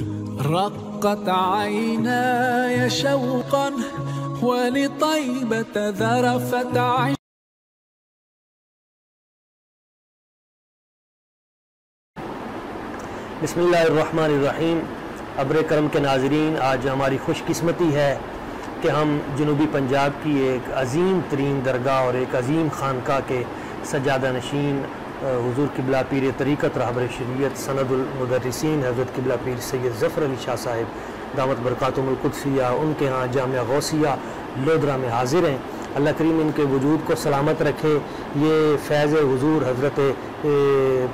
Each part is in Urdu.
رقت عيناي شوقا ولطيبة ذرفت عيناي. بسم اللہ الرحمن الرحیم. ابر کرم کے ناظرین، آج ہماری خوش قسمتی ہے کہ ہم جنوبی پنجاب کی ایک عظیم ترین درگاہ اور ایک عظیم خانقاہ کے سجادہ نشین حضور قبلہ پیر طریقت رہبر شریعت سند المدرسین حضرت قبلہ پیر سید ظفر علی شاہ صاحب دامت برکاتہم القدسیہ، ان کے ہاں جامعہ غوثیہ لودھرا میں حاضر ہیں. اللہ کریم ان کے وجود کو سلامت رکھے. یہ فیض حضور حضرت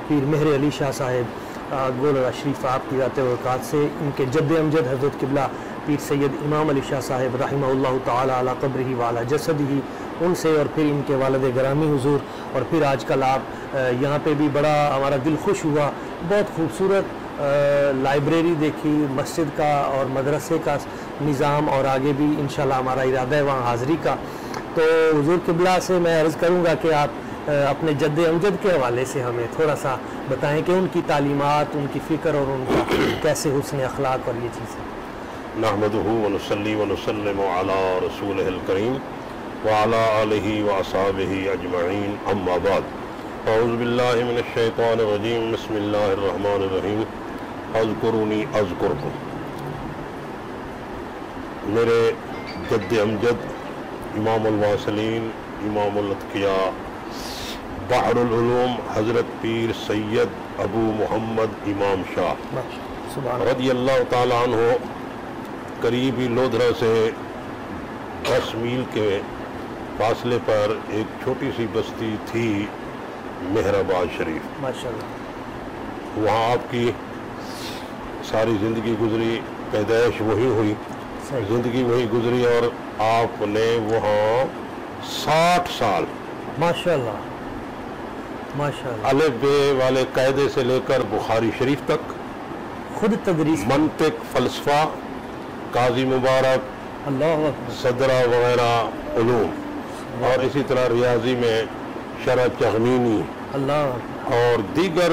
پیر مہر علی شاہ صاحب گولڑا شریف آپ کی ذات برکات سے ان کے جد امجد حضرت قبلہ پیر سید امام علی شاہ صاحب رحمہ اللہ تعالی علی قبرہ وعلی جسدہ، ان سے اور پھر ان کے والد گرامی حضور، اور پھر آج کل آپ یہاں پہ بھی بڑا ہمارا دل خوش ہوا. بہت خوبصورت لائبریری دیکھی، مسجد کا اور مدرسے کا نظام، اور آگے بھی انشاءاللہ ہمارا ارادہ ہے وہاں حاضری کا. تو حضور قبلہ سے میں عرض کروں گا کہ آپ اپنے جد امجد کے حوالے سے ہمیں تھوڑا سا بتائیں کہ ان کی تعلیمات، ان کی فکر اور ان کا کیسے حسن اخلاق اور یہ چیزیں. نحمدہ ونصلی ونسلم علی رسولہ الکریم وعلی آلہ واصحابہ اجمعین، اما بعد. اعوذ باللہ من الشیطان الرجیم، بسم اللہ الرحمن الرحیم. اذکرونی اذکرکم. میرے جد امجد امام الواصلین، امام الاتقیاء، بحر العلوم حضرت پیر سید ابو محمد امام شاہ رضی اللہ تعالی عنہ قریبی لودھرا سے 10 میل کے فاصلے پر ایک چھوٹی سی بستی تھی مہرآباد شریف. ماشاءاللہ. وہاں آپ کی ساری زندگی گزری، پیدائش وہی ہوئی، زندگی وہی گزری، اور آپ نے وہاں 60 سال ماشاءاللہ ماشاءاللہ الف بے والے قاعدے سے لے کر بخاری شریف تک خود تدریس، منطق، فلسفہ، قاضی مبارک، اللہ اکبر، صدرہ وغیرہ علوم، اور اسی طرح ریاضی میں شرح چغنینی اللہ اکبر، اور دیگر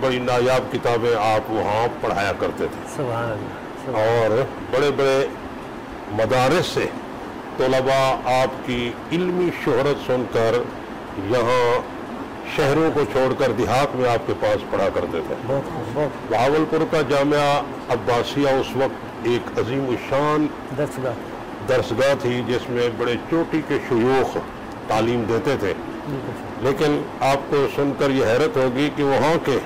بڑی نایاب کتابیں آپ وہاں پڑھایا کرتے تھے. سبحان اللہ. اور بڑے بڑے مدارس سے طلباء آپ کی علمی شہرت سن کر یہاں شہروں کو چھوڑ کر دیہات میں آپ کے پاس پڑھا کرتے تھے. بہاولپور کا جامعہ عباسیہ اس وقت ایک عظیم الشان درسگاہ تھی جس میں بڑے چوٹی کے شیوخ تعلیم دیتے تھے. لیکن آپ کو سن کر یہ حیرت ہوگی کہ وہاں کے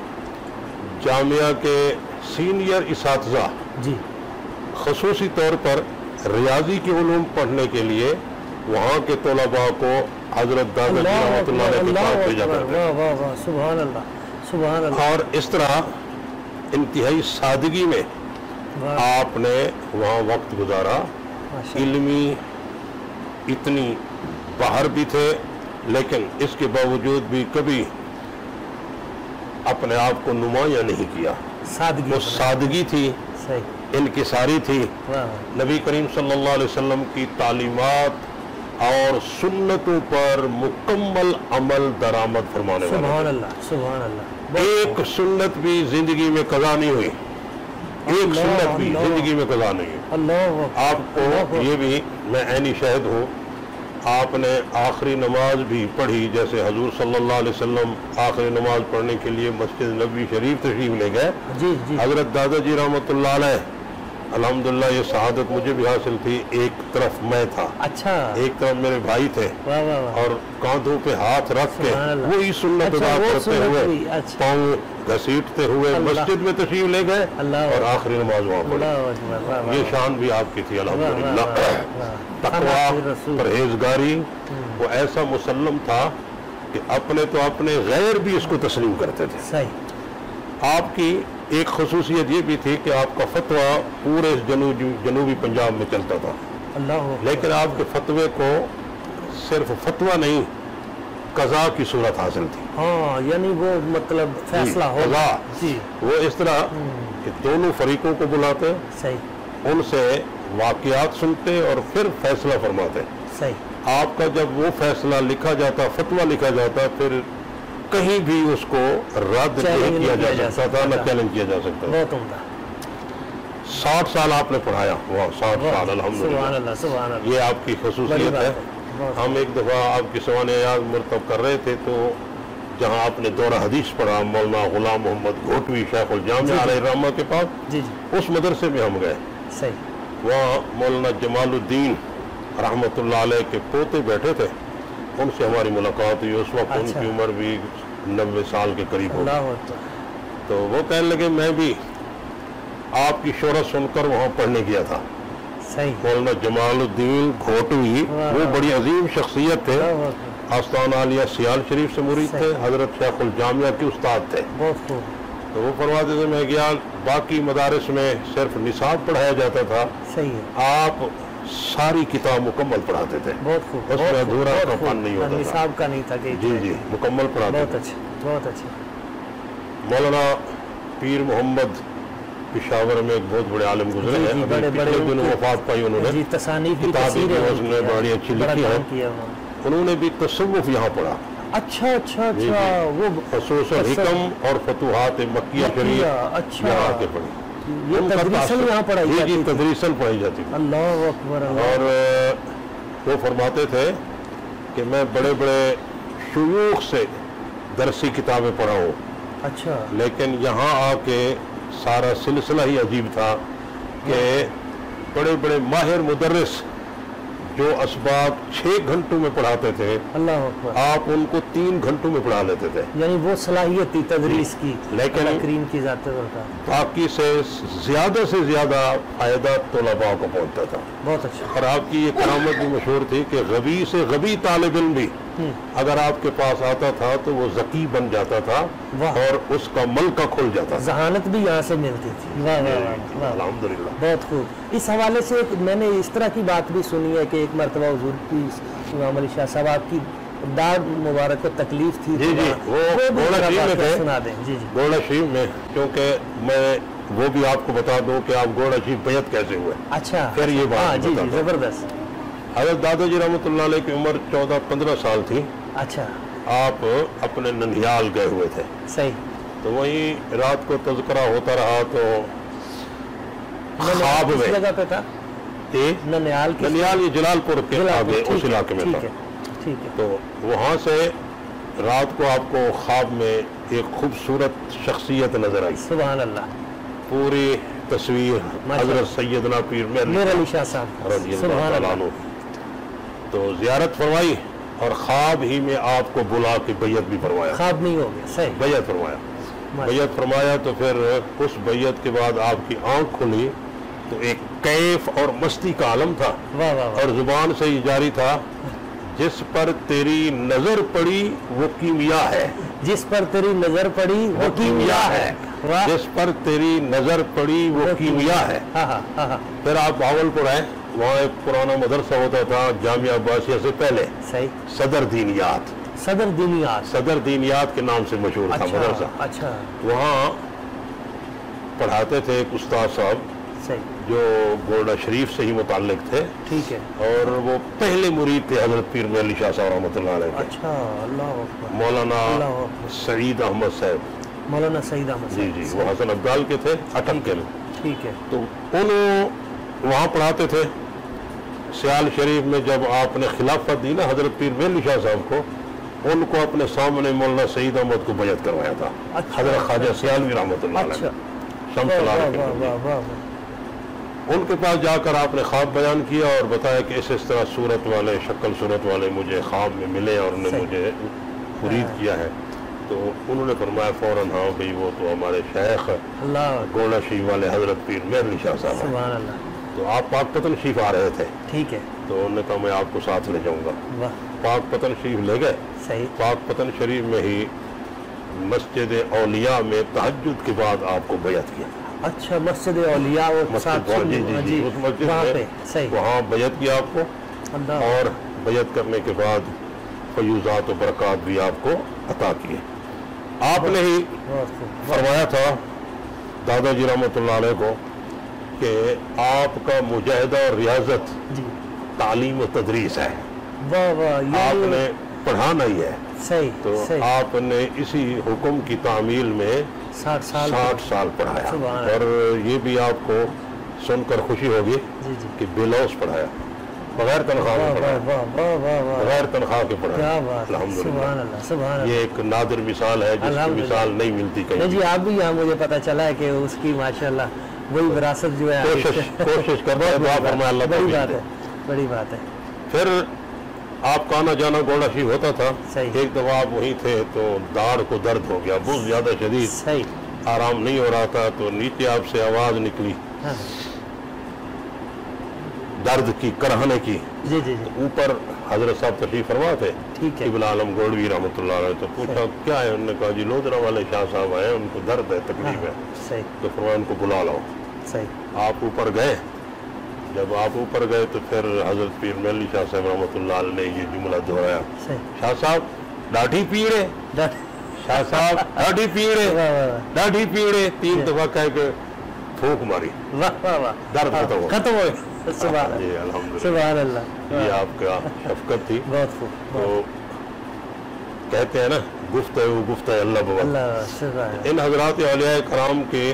جامعہ کے سینئر اساتذہ جی خصوصی طور پر ریاضی کے علوم پڑھنے کے لیے وہاں کے طلباء کو حضرت دادا جی رحمۃ اللہ علیہ کے پاس بھیجا کرتے تھے. سبحان اللہ سبحان اللہ. اور اس طرح انتہائی سادگی میں آپ نے وہاں وقت گزارا. علمی اتنی باہر بھی تھے، لیکن اس کے باوجود بھی کبھی اپنے آپ کو نمایاں نہیں کیا. سادگی، وہ سادگی تھی، انکساری تھی. نبی کریم صلی اللہ علیہ وسلم کی تعلیمات اور سنتوں پر مکمل عمل درآمد فرمانے والا. سبحان اللہ سبحان اللہ. ایک سنت بھی زندگی میں قضا نہیں ہوئی، ایک سنت بھی زندگی میں قضا نہیں ہوئی. اللہ آپ کو یہ بھی میں عینی شاہد ہوں، آپ نے آخری نماز بھی پڑھی. جیسے حضور صلی اللہ علیہ وسلم آخری نماز پڑھنے کے لیے مسجد نبوی شریف تشریف لے گئے. جی جی. حضرت دادا جی رحمۃ اللہ علیہ، الحمدللہ یہ شہادت مجھے بھی حاصل تھی. ایک طرف میں تھا، اچھا، ایک طرف میرے بھائی تھے، اور کاندھوں پہ ہاتھ رکھ کے وہی سنت ادا کرتے ہوئے، پاؤں گھسیٹتے ہوئے مسجد میں تشریف لے گئے اور آخری نماز وہاں پڑھی. یہ شان بھی آپ کی تھی الحمدللہ. تقویٰ، پرہیزگاری وہ ایسا مسلم تھا کہ اپنے تو اپنے غیر بھی اس کو تسلیم کرتے تھے. آپ کی ایک خصوصیت یہ بھی تھی کہ آپ کا فتویٰ پورے جنوبی پنجاب میں چلتا تھا. لیکن آپ کے فتوے کو صرف فتویٰ نہیں، قضا کی صورت حاصل تھی. ہاں، یعنی وہ مطلب فیصلہ ہو قضا. جی. وہ اس طرح کہ دونوں فریقوں کو بلاتے، ان سے واقعات سنتے اور پھر فیصلہ فرماتے. آپ کا جب وہ فیصلہ لکھا جاتا، فتویٰ لکھا جاتا، پھر کہیں بھی اس کو رد نہیں کیا جا سکتا تھا، نہ چیلنج کیا جا سکتا تھا. 60 سال آپ نے پڑھایا، واہ 60 سال الحمدللہ، سبحان اللہ، یہ آپ کی خصوصیت ہے۔ ہم ایک دفعہ آپ کی سوانح یاد مرتب کر رہے تھے، تو جہاں آپ نے دورہ حدیث پڑھا مولانا غلام محمد گھوٹوی شیخ الجامعہ علیہ الرحمہ کے پاس، اس مدرسے میں ہم گئے، وہاں مولانا جمال الدین رحمۃ اللہ علیہ کے پوتے بیٹھے تھے، ان سے ہماری ملاقات ہوئی، اس وقت ان کی عمر بھی 90 سال کے قریب ہو، تو وہ کہنے لگے میں بھی آپ کی شہرت سن کر وہاں پڑھنے گیا تھا۔ مولانا جمال الدین گھوٹوی وہ بڑی عظیم شخصیت تھے، آستانہ عالیہ سیال شریف سے مرید تھے، حضرت شیخ الجامعہ کے استاد تھے، تو وہ فرماتے تھے میں گیا، باقی مدارس میں صرف نصاب پڑھایا جاتا تھا، آپ ساری کتاب مکمل پڑھاتے تھے، اس میں ادھورا کا فن نہیں ہوتا تھا، نصاب کا نہیں تھا، جی مکمل پڑھاتے تھے۔ بہت اچھا۔ مولانا پیر محمد پشاور میں ایک بہت بڑے عالم گزرے ہیں، پچھلے دنوں وفات پائی انہوں نے، کتاب نے بڑی اچھی لکھی ہے، انہوں نے بھی تصوف یہاں پڑھا، اچھا وہ خصوصاً حکم اور فتوحات مکیہ شریف یہاں کے پڑھی، یہ تدریساً یہاں پڑھائی جاتی تھی، تدریساً پڑھائی جاتی تھی، اللہ اکبر۔ اور وہ فرماتے تھے کہ میں بڑے بڑے شیوخ سے درسی کتابیں پڑھا ہوں، اچھا، لیکن یہاں آ کے سارا سلسلہ ہی عجیب تھا کہ بڑے بڑے ماہر مدرس جو اسباب 6 گھنٹوں میں پڑھاتے تھے، اللہ اکبر، آپ ان کو 3 گھنٹوں میں پڑھا لیتے تھے، یعنی وہ صلاحیت تھی تدریس کی، لیکن کریم کی ذات کا باقی سے زیادہ فائدہ طلباء کو پہنچتا تھا۔ بہت اچھا۔ اور آپ کی یہ کرامت بھی مشہور تھی کہ غبی سے غبی طالب علم بھی اگر آپ کے پاس آتا تھا تو وہ ذکی بن جاتا تھا اور اس کا ملکہ کھل جاتا تھا، ذہانت بھی یہاں سے ملتی تھی۔ واہ واہ واہ، الحمدللہ، بہت خوب۔ اس حوالے سے میں نے اس طرح کی بات بھی سنی ہے کہ ایک مرتبہ حضور کی امام علی شاہ صاحب آپ کی داد مبارک کو تکلیف تھی، وہ گوڑا شریف میں تھے، سنا دیں۔ جی گوڑا شریف میں، کیونکہ میں وہ بھی آپ کو بتا دوں کہ آپ گوڑا شریف بیعت کیسے ہوئے۔ اچھا، پھر یہ بات جی زبردست۔ حضرت دادا جی رحمۃ اللہ علیہ کی عمر 14-15 سال تھی، اچھا، آپ اپنے ننیال گئے ہوئے تھے، صحیح، تو وہیں رات کو تذکرہ ہوتا رہا، تو خواب میں جگہ پہ تھا ننیال یہ جلال پور کے آگے اس علاقے میں تھا، تو وہاں سے رات کو آپ کو خواب میں ایک خوبصورت شخصیت نظر آئی، سبحان اللہ، پوری تصویر حضرت سیدنا پیر مہر علی شاہ صاحب رضی اللہ تعالیٰ عنہ، تو زیارت فرمائی اور خواب ہی میں آپ کو بلا کے بیعت بھی فرمایا، خواب نہیں ہو گیا، صحیح، بیعت فرمایا، تو پھر اس بیعت کے بعد آپ کی آنکھ کھلی تو ایک کیف اور مستی کا عالم تھا، اور زبان سے یہ جاری تھا جس پر تیری نظر پڑی وہ کیمیا ہے، جس پر تیری نظر پڑی وہ کیمیا ہے، جس پر تیری نظر پڑی وہ کیمیا ہے۔ پھر آپ بھاول پور آئے، وہاں ایک پرانا مدرسہ ہوتا تھا جامعہ عباسیہ سے پہلے، صدر دینیات کے نام سے مشہور تھا مدرسہ، اچھا، وہاں پڑھاتے تھے ایک استاد صاحب جو گوڑا شریف سے ہی متعلق تھے، ٹھیک ہے، اور وہ پہلے مرید تھے حضرت پیر مہر علی شاہ صاحب رحمۃ اللہ علیہ کے، اچھا، اللہ اکبر، مولانا سعید احمد صاحب، جی وہ حسن ابدال کے تھے، اٹک کے میں، ٹھیک ہے، تو انہوں وہاں پڑھاتے تھے۔ سیال شریف میں جب آپ نے خلافت دی نا حضرت پیر مہر علی شاہ صاحب کو، ان کو اپنے سامنے مولانا سعید احمد کو بیعت کروایا تھا، حضرت خواجہ سیالوی رحمۃ اللہ علیہ، شمس العارفین، ان کے پاس جا کر آپ نے خواب بیان کیا اور بتایا کہ اس طرح صورت والے، شکل صورت والے مجھے خواب میں ملے اور انہوں نے مجھے مرید کیا ہے، تو انہوں نے فرمایا فوراً ہاں بھئی وہ تو ہمارے شیخ گوڑا شریف والے حضرت پیر مہر علی شاہ صاحب ہیں، تو آپ پاک پتن شریف آ رہے تھے، ٹھیک ہے، تو انہوں نے کہا میں آپ کو ساتھ لے جاؤں گا، پاک پتن شریف لے گئے، پاک پتن شریف میں ہی مسجد اولیاء میں تہجد کے بعد آپ کو بیعت کیا، اچھا، مسجد اولیاء اس مسجد میں وہاں بیعت کیا آپ کو، اور بیعت کرنے کے بعد فیوزات و برکات بھی آپ کو عطا کیے۔ آپ نے ہی فرمایا تھا دادا جی رحمۃ اللہ علیہ کو کہ آپ کا مجاہدہ اور ریاضت تعلیم و تدریس ہے، آپ نے پڑھانا ہی ہے، تو آپ نے اسی حکم کی تعمیل میں 60 سال پڑھایا، اور یہ بھی آپ کو سن کر خوشی ہوگی کہ بلوس پڑھایا، بغیر تنخواہ کے پڑھایا، بغیر تنخواہ کے پڑھایا، الحمدللہ۔ یہ ایک نادر مثال ہے جس کی مثال نہیں ملتی کہیں۔ جی آپ بھی یہاں مجھے پتا چلا ہے کہ اس کی ماشاءاللہ وہی وراثت جو ہے کوشش کرتا ہے، دعا فرمائے اللہ بڑی بات ہے، بڑی بات ہے۔ پھر آپ کا آنا جانا گوڑا شریف ہوتا تھا، ایک دفعہ آپ وہیں تھے تو داڑھ کو درد ہو گیا بہت زیادہ شدید، آرام نہیں ہو رہا تھا، تو نیچے آپ سے آواز نکلی درد کی، کرہنے کی۔ جی جی جی۔ اوپر حضرت صاحب تشریف فرما تھے، ابن عالم گولوی رحمۃ اللہ علیہ، تو پوچھا کیا ہے؟ انہوں نے کہا جی لودھرا والے شاہ صاحب آئے، ان کو درد ہے، تکلیف ہے، تو فرمایا ان کو بلا لاؤ۔ آپ اوپر گئے، جب آپ اوپر گئے تو پھر حضرت پیر میلی شاہ صاحب رحمۃ اللہ علیہ نے یہ جملہ دہرایا، شاہ صاحب ڈاڈھی پیڑے، شاہ صاحب ڈاڈھی پیڑے، ڈاڈھی پیڑے، 3 دفعہ کہہ کے پھونک ماری، درد ختم ہو گیا۔ سبحان اللہ، یہ آپ کا شفقت تھی۔ تو کہتے ہیں نا گفتہ اللہ بابا، ان حضرات اولیاء کرام کے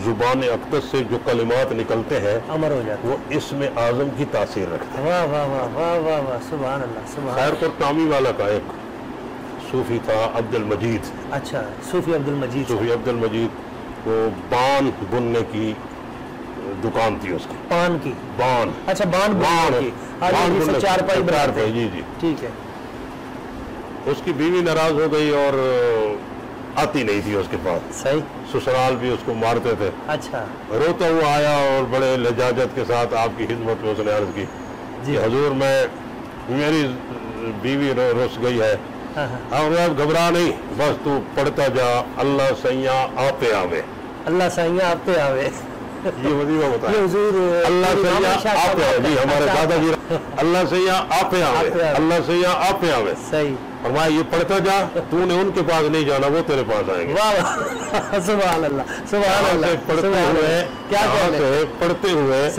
زبان اقدس سے جو کلمات نکلتے ہیں امر ہو جاتے، وہ اسم اعظم کی تاثیر رکھتے ہیں۔ واہ واہ واہ واہ واہ واہ، سبحان اللہ، سبحان اللہ۔ خیر کامی والا کا ایک صوفی تھا عبد المجید، اچھا صوفی عبد المجید، صوفی عبد المجید، وہ بان بننے کی دکان تھی اس کی، پان کی، بان، اچھا بان کی، چار پائی برابر، جی جی ٹھیک ہے۔ اس کی بیوی ناراض ہو گئی اور آتی نہیں تھی اس کے پاس، صحیح، سسرال بھی اس کو مارتے تھے۔ اچھا، روتا ہوا آیا اور بڑے لجاجت کے ساتھ آپ کی خدمت میں اس نے عرض کی کہ حضور میری بیوی رس گئی ہے، اور اب گھبرا نہیں، بس تو پڑھتا جا اللہ سیاں آپے آوے، اللہ سیاں آپے آوے، یہ وظیفہ بتایا، اللہ سیاں آپے آوے، جی ہمارے دادا جی، اللہ سیاں آپے آوے، اللہ سیاں آپے آوے، صحیح فرمایا یہ پڑھتا جا، تو نے ان کے پاس نہیں جانا، وہ تیرے پاس آئیں گے۔ واہ سبحان اللہ، سبحان اللہ، پڑھتے ہوئے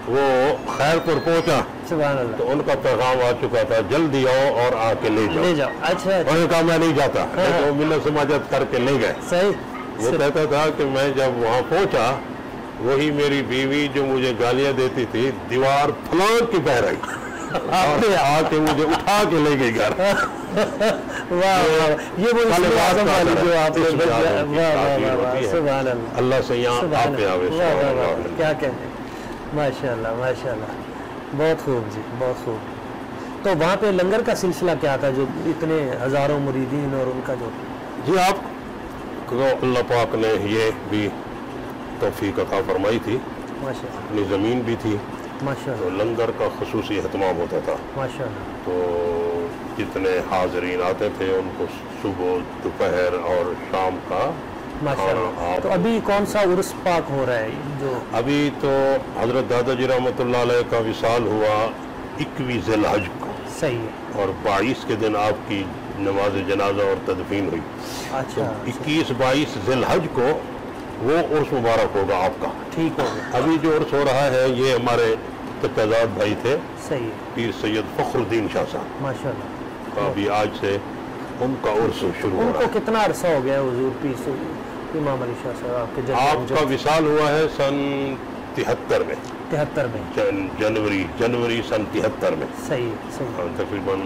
وہ خیر پور پہنچا، سبحان اللہ، تو ان کا پیغام آ چکا تھا جلدی آؤ اور آ کے لے جاؤ۔ اچھا، انہوں نے کہا میں نہیں جاتا، وہ ملت سماجت کر کے لے گئے۔ صحیح، وہ کہتا تھا کہ میں جب وہاں پہنچا، وہی میری بیوی جو مجھے گالیاں دیتی تھی دیوار پھلانگ کی بہ رہی، آ کے مجھے اٹھا کے لے گئی گھر۔ یہ وہ اللہ سیاں آپے آوے، کیا کہتے ہیں، ماشاء اللہ ماشاء اللہ، بہت خوب جی، بہت خوب۔ تو وہاں پہ لنگر کا سلسلہ کیا تھا جو اتنے ہزاروں مریدین اور ان کا جو؟ جی آپ کو اللہ پاک نے یہ بھی توفیق عطا فرمائی تھی، اپنی زمین بھی تھی، تو لنگر کا خصوصی اہتمام ہوتا تھا، تو جتنے حاضرین آتے تھے ان کو صبح دوپہر اور شام کا کھانا۔ تو ابھی کون سا عرس پاک ہو رہا ہے جو؟ ابھی تو حضرت دادا جی رحمۃ اللہ علیہ کا وصال ہوا 21 ذی الحج کو، صحیح ہے، اور 22 کے دن آپ کی نماز جنازہ اور تدفین ہوئی۔ اچھا، 21-22 ذی الحج کو وہ عرس مبارک ہوگا آپ کا، ٹھیک ہوگا۔ ابھی جو عرس ہو رہا ہے یہ ہمارے تقاضات بھائی تھے، صحیح، پیر سید فخر الدین شاہ صاحب، ماشاء اللہ، ابھی آج سے ان کا عرس شروع ہو رہا ہے۔ ان کو کتنا عرصہ ہو گیا حضور پیر سید امام علی شاہ صاحب آپ کے؟ آپ کا وصال ہوا ہے سن 73 میں، 73 میں، جنوری سن 73 میں، صحیح صحیح، تقریباً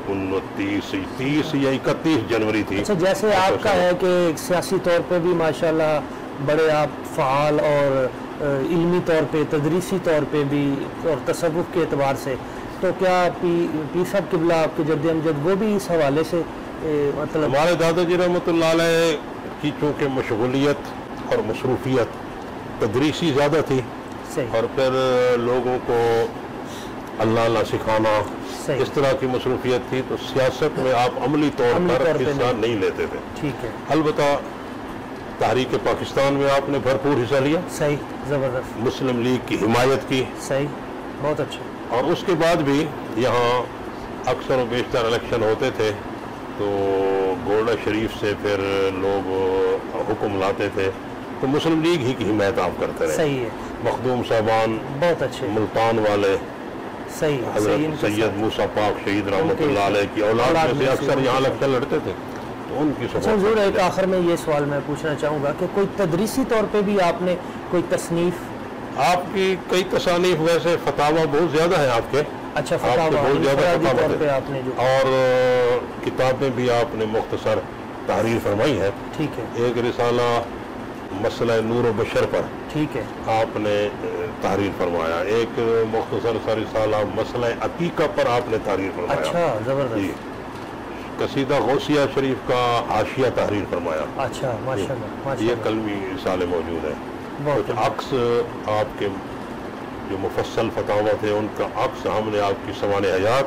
29 یا 31 جنوری تھی۔ اچھا، جیسے آپ کا ہے کہ سیاسی طور پہ بھی ماشاءاللہ بڑے آپ فعال، اور علمی طور پہ، تدریسی طور پہ بھی، اور تصوف کے اعتبار سے، تو کیا پیر صاحب قبلہ آپ کے جد امجد وہ بھی اس حوالے سے مطلب؟ ہمارے دادا جی رحمۃ اللہ علیہ کی چونکہ مشغولیت اور مصروفیت تدریسی زیادہ تھی، اور پھر لوگوں کو اللہ سکھانا، اس طرح کی مصروفیت تھی، تو سیاست میں آپ عملی طور پر حصہ نہیں لیتے تھے۔ ٹھیک ہے، البتہ تحریک پاکستان میں آپ نے بھرپور حصہ لیا، صحیح، زبردست، مسلم لیگ کی حمایت کی، صحیح، بہت اچھا، اور اس کے بعد بھی یہاں اکثر و بیشتر الیکشن ہوتے تھے تو گولڈا شریف سے پھر لوگ حکم لاتے تھے، تو مسلم لیگ ہی کی حمایت آپ کرتے رہے۔ صحیح ہے، مخدوم صاحبان بہت اچھے، ملتان والے، صحیح، حضرت سید موسیٰ پاک شہید رحمۃ اللہ علیہ کی اولاد میں سے اکثر یہاں الیکشن لڑتے تھے، تو ان کی اچھا حضور، ایک آخر میں یہ سوال میں پوچھنا چاہوں گا کہ کوئی تدریسی طور پہ بھی آپ نے کوئی تصنیف آپ کی کئی تصانیف ویسے فتاوا بہت زیادہ ہیں آپ کے. اچھا آپ کے بہت زیادہ فتاوا ہیں اور کتابیں بھی آپ نے مختصر تحریر فرمائی ہے. ٹھیک ہے. ایک رسالہ مسئلہ نور و بشر پر ٹھیک ہے آپ نے تحریر فرمایا. ایک مختصر سا رسالہ مسئلہ عقیقہ پر آپ نے تحریر فرمایا. اچھا زبردست. قصیدہ غوثیہ شریف کا حاشیہ تحریر فرمایا. اچھا ماشاءاللہ. یہ قلمی رسالے موجود ہیں. کچھ عکس آپ کے جو مفصل فتاوا تھے ان کا عکس ہم نے آپ کی سوانح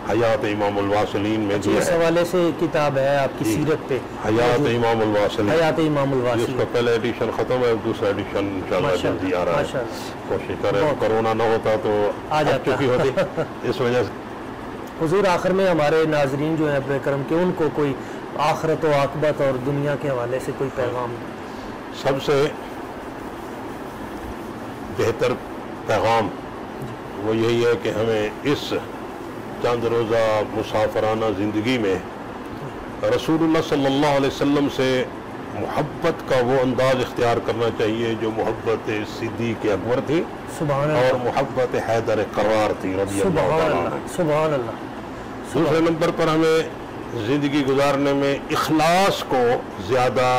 حیات امام الواصلین میں دیا ہے. اس حوالے سے کتاب ہے آپ کی سیرت پہ حیات امام الواصلین. حیات امام الواصلین جس کا پہلا ایڈیشن ختم ہے, دوسرا ایڈیشن انشاءاللہ جلدی آ رہا ہے. کوشش کریں, کرونا نہ ہوتا تو آ چکی ہوتی. اس وجہ سے حضور آخر میں ہمارے ناظرین جو ہیں ابر کرم کے, ان کو کوئی آخرت و عاقبت اور دنیا کے حوالے سے کوئی پیغام؟ سب سے بہتر پیغام وہ یہی ہے کہ ہمیں اس چند روزہ مسافرانہ زندگی میں رسول اللہ صلی اللہ علیہ وسلم سے محبت کا وہ انداز اختیار کرنا چاہیے جو محبت صدیق اکبر تھی اور محبت حیدر قرار تھی رضی اللہ تعالیٰ. سبحان اللہ. دوسرے نمبر پر ہمیں زندگی گزارنے میں اخلاص کو زیادہ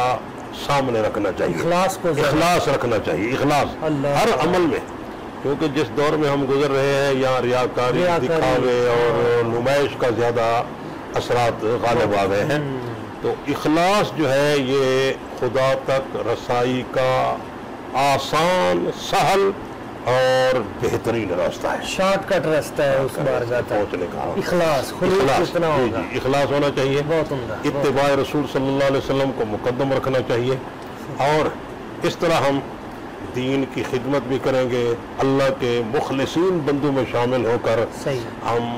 سامنے رکھنا چاہیے. اخلاص رکھنا چاہیے. اخلاص ہر عمل میں, کیونکہ جس دور میں ہم گزر رہے ہیں یہاں ریاکاری, دکھاوے اور نمائش کا زیادہ اثرات غالب آ گئے ہیں. تو اخلاص جو ہے یہ خدا تک رسائی کا آسان, سہل اور بہترین راستہ ہے. شارٹ کٹ راستہ ہے اس بارگاہ تک پہنچنے کا. اخلاص اخلاص ہونا چاہیے. اتباع رسول صلی اللہ علیہ وسلم کو مقدم رکھنا چاہیے, اور اس طرح ہم دین کی خدمت بھی کریں گے. اللہ کے مخلصین بندوں میں شامل ہو کر ہم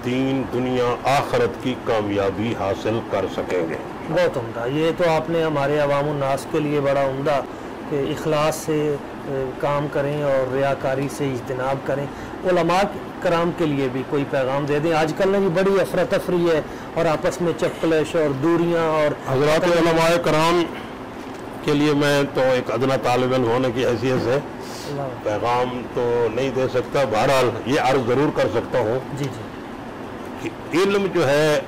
دین, دنیا, آخرت کی کامیابی حاصل کر سکیں گے. بہت عمدہ. یہ تو آپ نے ہمارے عوام الناس کے لیے بڑا عمدہ کہ اخلاص سے کام کریں اور ریاکاری سے اجتناب کریں. علماء کرام کے لیے بھی کوئی پیغام دے دیں. آج کل یہ بڑی افراتفری ہے اور آپس میں چپکلش اور دوریاں. اور حضرات علماء کرام کے لیے میں تو ایک ادنا طالب علم ہونے کی حیثیت سے پیغام تو نہیں دے سکتا, بہرحال یہ عرض ضرور کر سکتا ہوں کہ علم جو ہے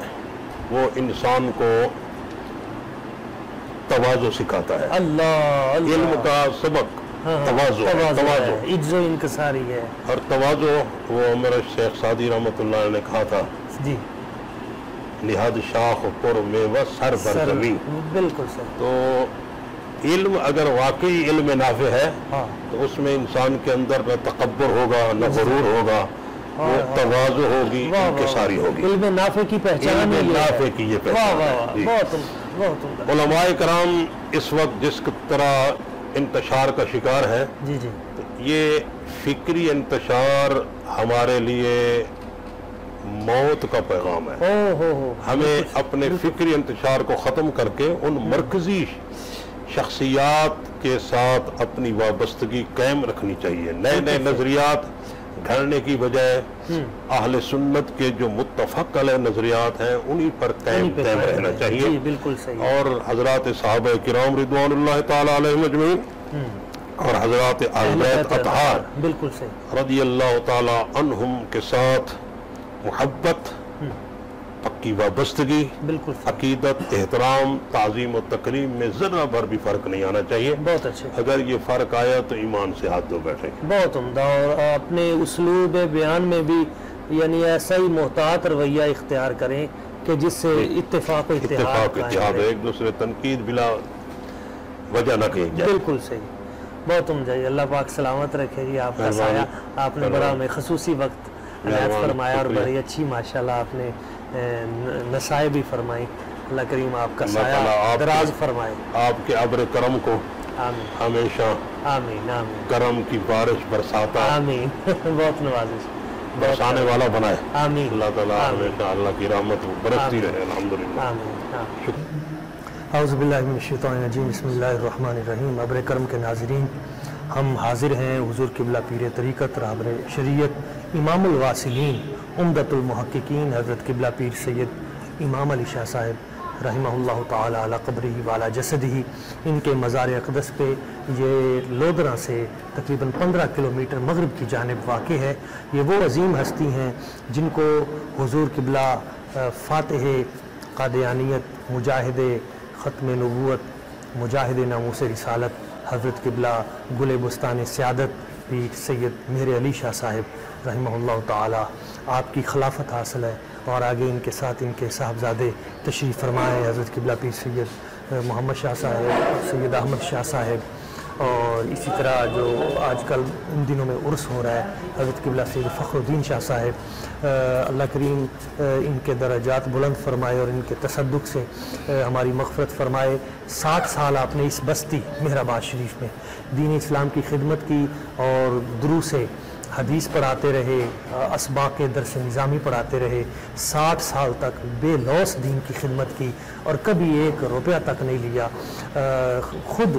وہ انسان کو تواضع سکھاتا ہے. علم کا سبق تواضع, عجز و انکساری ہے. اور تواضع وہ میرا شیخ سعدی رحمۃ اللہ نے کہا تھا, جی, نہاد شاخ پر میوہ سر بر زمین. بالکل سر. تو علم اگر واقعی علم نافع ہے تو اس میں انسان کے اندر نہ تکبر ہوگا, نہ غرور ہوگا, وہ تواضع ہوگی, انکساری ہوگی. علم نافع کی پہچان, علم نافع کی یہ پہچان. علماء کرام اس وقت جس طرح انتشار کا شکار ہے, یہ فکری انتشار ہمارے لیے موت کا پیغام ہے. ہمیں اپنے فکری انتشار کو ختم کر کے ان مرکزی شخصیات کے ساتھ اپنی وابستگی قائم رکھنی چاہیے. نئے نئے نظریات گھڑنے کی بجائے اہل سنت کے جو متفق علیہ نظریات ہیں انہی پر قائم رہنا چاہیے. بالکل صحیح. اور حضرات صحابہ کرام رضوان اللہ تعالی علیہم اجمعین اور حضرات اہل بیت اطہار بالکل صحیح رضی اللہ تعالی عنہم کے ساتھ محبت, پکی وابستگی, بالکل عقیدت, احترام, تعظیم و تکریم میں ذرہ بھر بھی فرق نہیں آنا چاہیے. بہت اچھے. اگر یہ فرق آیا تو ایمان سے ہاتھ دھو بیٹھیں. بہت عمدہ. اور اپنے اسلوب بیان میں بھی یعنی ایسا ہی محتاط رویہ اختیار کریں کہ جس سے اتفاق و اتحاد, ایک دوسرے تنقید بلا وجہ نہ کہیں جائے. بالکل صحیح. بہت عمدہ. اللہ پاک سلامت رکھے جی. آپ کا سایہ, آپ نے بڑا ہمیں خصوصی وقت عنایت فرمایا اور بڑی اچھی ماشاءاللہ آپ نے نصائح بھی فرمائی. اللہ کریم آپ کا سایہ دراز فرمائے. آپ کے ابر کرم کو ہمیشہ آمین آمین کرم کی بارش برساتا, آمین, بہت نوازش برسانے والا بنائے. آمین. اللہ تعالیٰ ہمیشہ اللہ کی رحمت برستی رہے. الحمدللہ. آمین. اعوذ باللہ من الشیطان الرجیم. بسم اللہ الرحمن الرحیم. ابر کرم کے ناظرین, ہم حاضر ہیں حضور قبلہ پیر طریقت رہبر شریعت امام الواصلین عمدۃ المحققین حضرت قبلہ پیر سید امام علی شاہ صاحب رحمہ اللہ تعالی علی قبرہ وعلی جسدہ. ان کے مزار اقدس پہ یہ لودھراں سے تقریباً 15 کلومیٹر مغرب کی جانب واقع ہے. یہ وہ عظیم ہستی ہیں جن کو حضور قبلہ فاتح قادیانیت، مجاہد ختم نبوت، مجاہد ناموس رسالت حضرت قبلہ گل بستان سعادت پیر سید مہر علی شاہ صاحب رحمہ اللہ تعالی، آپ کی خلافت حاصل ہے. اور آگے ان کے ساتھ ان کے صاحبزادے تشریف فرمائے، حضرت قبلہ پیر سید محمد شاہ صاحب، سید احمد شاہ صاحب. اور اسی طرح جو آج کل ان دنوں میں عرس ہو رہا ہے، حضرت قبلہ سید فخر الدین شاہ صاحب. اللہ کریم ان کے درجات بلند فرمائے اور ان کے تصدق سے ہماری مغفرت فرمائے. 60 سال آپ نے اس بستی مہرآباد شریف میں دین اسلام کی خدمت کی اور دروس حدیث پڑھاتے رہے، اسباق درس نظامی پڑھاتے رہے. 60 سال تک بے لوث دین کی خدمت کی اور کبھی 1 روپیہ تک نہیں لیا. خود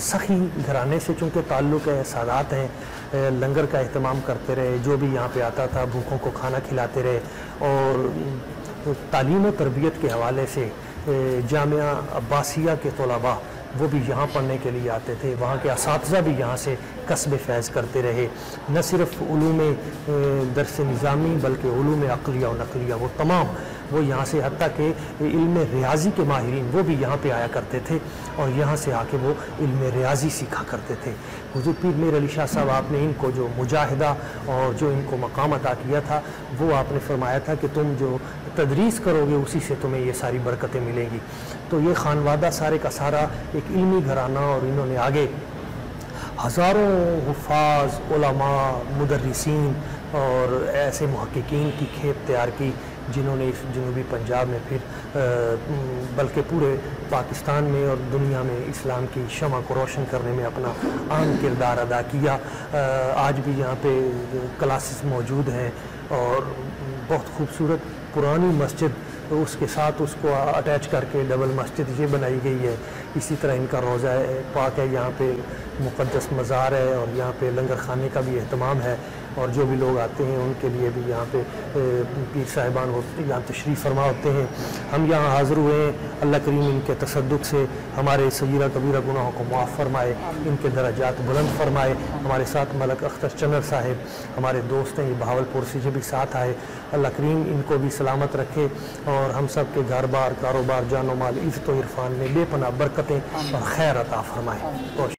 سخی گھرانے سے چونکہ تعلق ہے، سادات ہیں، لنگر کا اہتمام کرتے رہے، جو بھی یہاں پہ آتا تھا بھوکوں کو کھانا کھلاتے رہے. اور تعلیم و تربیت کے حوالے سے جامعہ عباسیہ کے طلباء وہ بھی یہاں پڑھنے کے لیے آتے تھے، وہاں کے اساتذہ بھی یہاں سے کسب فیض کرتے رہے. نہ صرف علوم درس نظامی بلکہ علوم عقلیہ و نقلیہ وہ تمام وہ یہاں سے، حتیٰ کہ علم ریاضی کے ماہرین وہ بھی یہاں پہ آیا کرتے تھے اور یہاں سے آ کے وہ علم ریاضی سیکھا کرتے تھے. حضور پیر مہر علی شاہ صاحب آپ نے ان کو جو مجاہدہ اور جو ان کو مقام عطا کیا تھا وہ آپ نے فرمایا تھا کہ تم جو تدریس کرو گے اسی سے تمہیں یہ ساری برکتیں ملیں گی. تو یہ خانوادہ سارے کا سارا ایک علمی گھرانہ، اور انہوں نے آگے ہزاروں حفاظ، علماء، مدرسین اور ایسے محققین کی کھیپ تیار کی جنہوں نے اس جنوبی پنجاب میں پھر بلکہ پورے پاکستان میں اور دنیا میں اسلام کی شمع کو روشن کرنے میں اپنا اہم کردار ادا کیا. آج بھی یہاں پہ کلاسز موجود ہیں اور بہت خوبصورت پرانی مسجد، اس کے ساتھ اس کو اٹیچ کر کے ڈبل مسجد یہ بنائی گئی ہے. اسی طرح ان کا روضہ پاک ہے، یہاں پہ مقدس مزار ہے اور یہاں پہ لنگر خانے کا بھی اہتمام ہے. اور جو بھی لوگ آتے ہیں ان کے لیے بھی یہاں پہ پیر صاحبان یہاں تشریف فرما ہوتے ہیں. ہم یہاں حاضر ہوئے ہیں، اللہ کریم ان کے تصدق سے ہمارے صغیرہ کبیرہ گناہوں کو معاف فرمائے، ان کے درجات بلند فرمائے. ہمارے ساتھ ملک اختر چنر صاحب ہمارے دوست ہیں، یہ بہاولپور سے جو بھی ساتھ آئے، اللہ کریم ان کو بھی سلامت رکھے اور ہم سب کے گھر بار، کاروبار، جان و مال، عزت و عرفان میں بے پناہ برکتیں اور خیر عطا فرمائے.